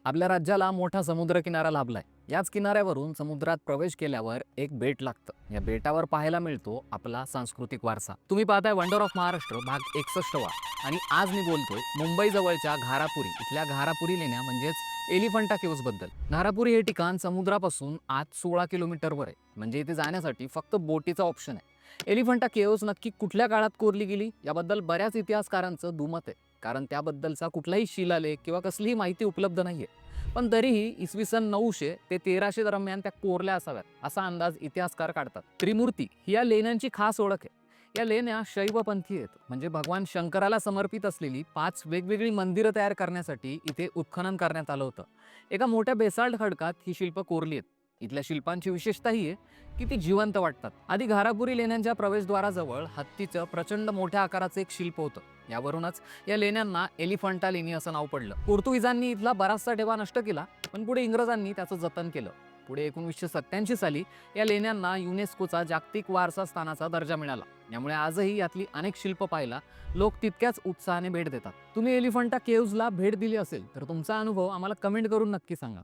आपल्या राज्याला मोठा समुद्रकिनारा लाभलाय. याच किनाऱ्यावरून समुद्रात प्रवेश केल्यावर एक बेट लागतं. या बेटावर पाहायला मिळतो आपला सांस्कृतिक वारसा. तुम्ही पाहताय वंडर ऑफ महाराष्ट्र भाग 61 वा. आणि आज मी बोलतोय मुंबई जवळच्या घारापुरी इथल्या घारापुरी लेण्या म्हणजेच एलिफंटा केव्ज बद्दल. घारापुरी हे ठिकाण समुद्रापासून आत 16 किलोमीटरवर आहे. म्हणजे इथे जाण्यासाठी फक्त बोटीचा ऑप्शन आहे. एलिफंटा केव्ज नक्की कुठल्या काळात कोरली गेली याबद्दल बऱ्याच इतिहासकारांचं दुमत आहे. कारण त्याबद्दलचा कुठलाही शिलालेख किंवा कसलीही माहिती उपलब्ध नाहीये. पण तरीही इसवी सन 900 ते 1300 दरम्यान त्या कोरल्या असाव्यात असा अंदाज इतिहासकार काढतात. त्रिमूर्ती ही या लेण्यांची खास ओळख आहे. या लेण्या शैवपंथी आहेत. म्हणजे भगवान शंकराला समर्पित असलेली 5 वेगवेगळी मंदिरं तयार करण्यासाठी इथे उत्खनन करण्यात आलं होतं. एका मोठ्या बेसाल्ट खडकात ही शिल्प कोरली आहेत. इथल्या शिल्पांची विशेषता ही आहे की ती जिवंत वाटतात. आधी घारापुरी लेण्यांच्या प्रवेशद्वाराजवळ हत्तीचं प्रचंड मोठ्या आकाराचं एक शिल्प होतं. यावरूनच या लेण्यांना एलिफंटा लेणी असं नाव पडलं. पोर्तुगीजांनी इथला बराचसा ठेवा नष्ट केला, पण पुढे इंग्रजांनी त्याचं जतन केलं. पुढे 1987 साली या लेण्यांना युनेस्कोचा जागतिक वारसा स्थानाचा दर्जा मिळाला. यामुळे आजही यातली अनेक शिल्प पाहायला लोक तितक्याच उत्साहाने भेट देतात. तुम्ही एलिफंटा केव्जला भेट दिली असेल तर तुमचा अनुभव आम्हाला कमेंट करून नक्की सांगा.